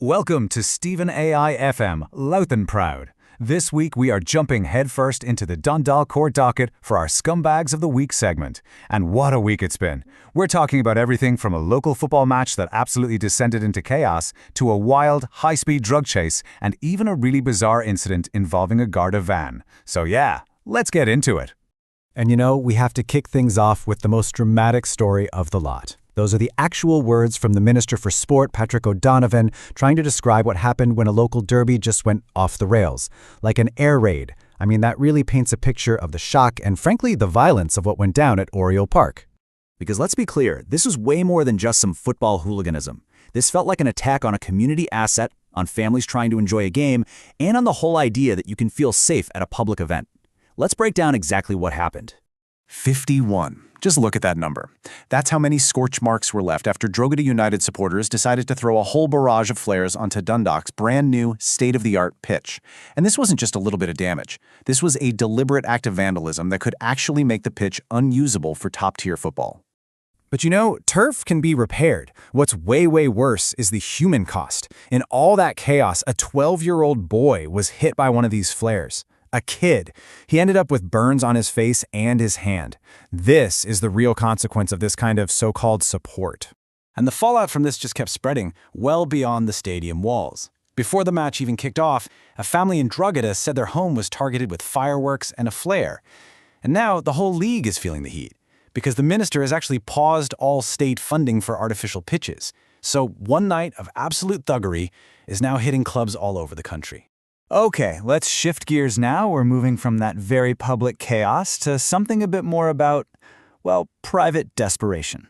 Welcome to Stephen AI FM, Louth&Proud. This week we are jumping headfirst into the Dundalk Court docket for our Scumbags of the Week segment. And what a week it's been. We're talking about everything from a local football match that absolutely descended into chaos to a wild, high-speed drug chase and even a really bizarre incident involving a Garda van. So yeah, let's get into it. And we have to kick things off with the most dramatic story of the lot. Those are the actual words from the Minister for Sport, Patrick O'Donovan, trying to describe what happened when a local derby just went off the rails, like an air raid. I mean, that really paints a picture of the shock and, frankly, the violence of what went down at Oriole Park. Because let's be clear, this was way more than just some football hooliganism. This felt like an attack on a community asset, on families trying to enjoy a game, and on the whole idea that you can feel safe at a public event. Let's break down exactly what happened. 51. Just look at that number. That's how many scorch marks were left after Drogheda United supporters decided to throw a whole barrage of flares onto Dundalk's brand new, state-of-the-art pitch. And this wasn't just a little bit of damage. This was a deliberate act of vandalism that could actually make the pitch unusable for top-tier football. But turf can be repaired. What's way worse is the human cost. In all that chaos, a 12-year-old boy was hit by one of these flares. A kid. He ended up with burns on his face and his hand. This is the real consequence of this kind of so-called support. And the fallout from this just kept spreading well beyond the stadium walls. Before the match even kicked off, a family in Drogheda said their home was targeted with fireworks and a flare. And now the whole league is feeling the heat, because the minister has actually paused all state funding for artificial pitches. So one night of absolute thuggery is now hitting clubs all over the country. Okay, let's shift gears now. We're moving from that very public chaos to something a bit more about, well, private desperation.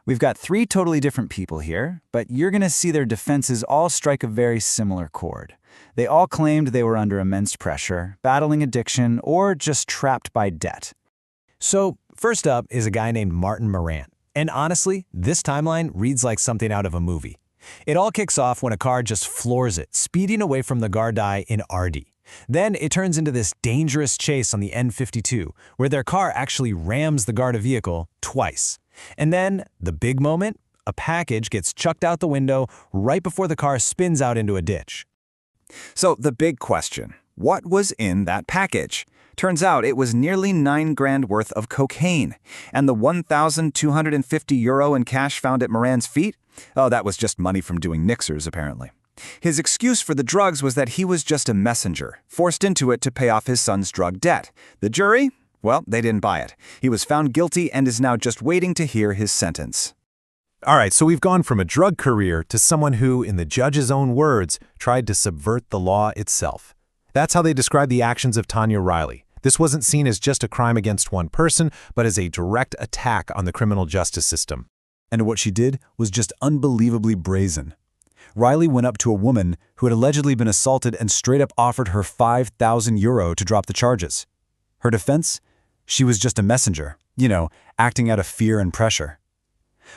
We've got three totally different people here, but you're going to see their defenses all strike a very similar chord. They all claimed they were under immense pressure, battling addiction, or just trapped by debt. So, first up is a guy named Martin Morant. And honestly, this timeline reads like something out of a movie. It all kicks off when a car just floors it, speeding away from the Gardaí in Ardee. Then it turns into this dangerous chase on the N52, where their car actually rams the Garda vehicle twice. And then, the big moment, a package gets chucked out the window right before the car spins out into a ditch. So the big question, what was in that package? Turns out it was nearly $9,000 worth of cocaine. And the €1,250 in cash found at Moran's feet? Oh, that was just money from doing Nixers, apparently. His excuse for the drugs was that he was just a messenger, forced into it to pay off his son's drug debt. The jury? Well, they didn't buy it. He was found guilty and is now just waiting to hear his sentence. All right, so we've gone from a drug career to someone who, in the judge's own words, tried to subvert the law itself. That's how they describe the actions of Tanya Riley. This wasn't seen as just a crime against one person, but as a direct attack on the criminal justice system. And what she did was just unbelievably brazen. Riley went up to a woman who had allegedly been assaulted and straight up offered her €5,000 to drop the charges. Her defense? She was just a messenger, acting out of fear and pressure.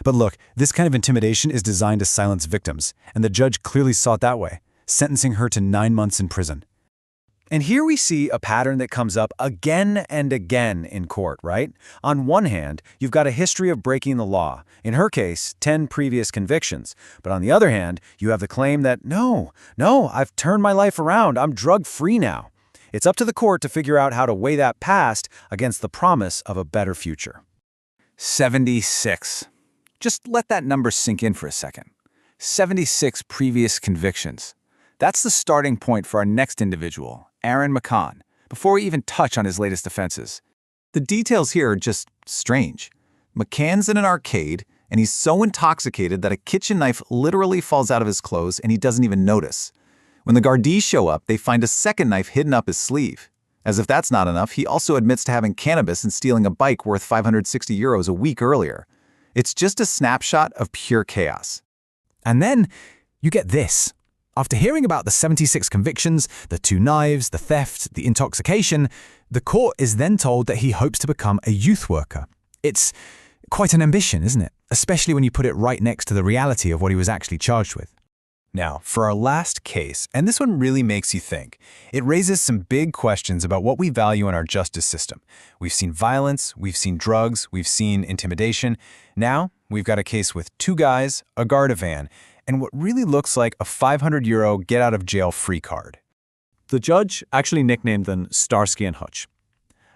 But look, this kind of intimidation is designed to silence victims, and the judge clearly saw it that way, sentencing her to 9 months in prison. And here we see a pattern that comes up again and again in court, right? On one hand, you've got a history of breaking the law. In her case, 10 previous convictions. But on the other hand, you have the claim that, no, I've turned my life around. I'm drug-free now. It's up to the court to figure out how to weigh that past against the promise of a better future. 76. Just let that number sink in for a second. 76 previous convictions. That's the starting point for our next individual, Aaron McCann, before we even touch on his latest offenses. The details here are just strange. McCann's in an arcade, and he's so intoxicated that a kitchen knife literally falls out of his clothes and he doesn't even notice. When the Gardaí show up, they find a second knife hidden up his sleeve. As if that's not enough, he also admits to having cannabis and stealing a bike worth €560 a week earlier. It's just a snapshot of pure chaos. And then you get this. After hearing about the 76 convictions, the 2 knives, the theft, the intoxication, the court is then told that he hopes to become a youth worker. It's quite an ambition, isn't it? Especially when you put it right next to the reality of what he was actually charged with. Now, for our last case, and this one really makes you think, it raises some big questions about what we value in our justice system. We've seen violence, we've seen drugs, we've seen intimidation. Now, we've got a case with 2 guys, a Garda van, and what really looks like a €500 get-out-of-jail-free card. The judge actually nicknamed them Starsky and Hutch.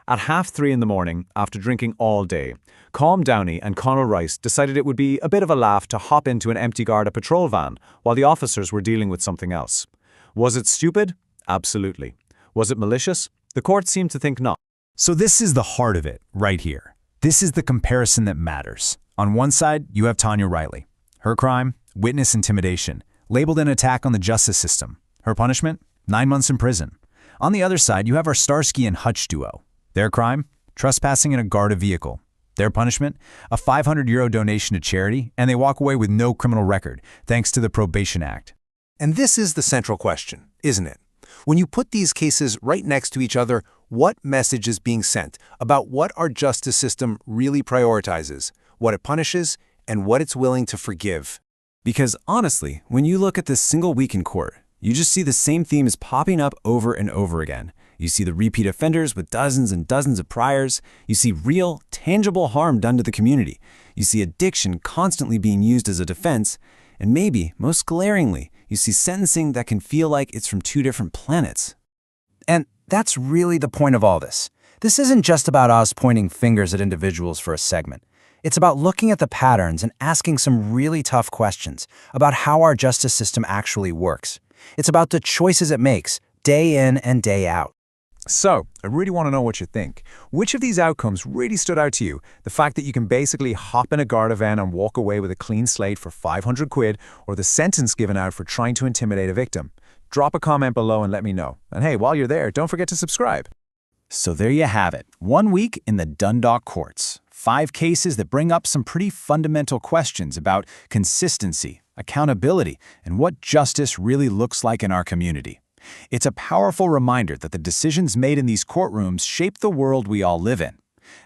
At 3:30 in the morning, after drinking all day, Colm Downey and Conal Rice decided it would be a bit of a laugh to hop into an empty Garda patrol van while the officers were dealing with something else. Was it stupid? Absolutely. Was it malicious? The court seemed to think not. So this is the heart of it, right here. This is the comparison that matters. On one side, you have Tanya Riley. Her crime, witness intimidation, labeled an attack on the justice system. Her punishment, 9 months in prison. On the other side, you have our Starsky and Hutch duo. Their crime, trespassing in a Garda vehicle. Their punishment, a €500 donation to charity, and they walk away with no criminal record, thanks to the Probation Act. And this is the central question, isn't it? When you put these cases right next to each other, what message is being sent about what our justice system really prioritizes, what it punishes, and what it's willing to forgive? Because honestly, when you look at this single week in court, you just see the same themes popping up over and over again. You see the repeat offenders with dozens and dozens of priors. You see real, tangible harm done to the community. You see addiction constantly being used as a defense. And maybe, most glaringly, you see sentencing that can feel like it's from two different planets. And that's really the point of all this. This isn't just about us pointing fingers at individuals for a segment. It's about looking at the patterns and asking some really tough questions about how our justice system actually works. It's about the choices it makes, day in and day out. So, I really want to know what you think. Which of these outcomes really stood out to you? The fact that you can basically hop in a Garda van and walk away with a clean slate for £500, or the sentence given out for trying to intimidate a victim? Drop a comment below and let me know. And hey, while you're there, don't forget to subscribe. So there you have it. 1 week in the Dundalk courts. 5 cases that bring up some pretty fundamental questions about consistency, accountability, and what justice really looks like in our community. It's a powerful reminder that the decisions made in these courtrooms shape the world we all live in.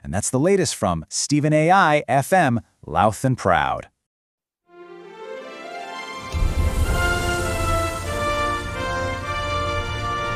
And that's the latest from Stephen AI FM, Louth&Proud.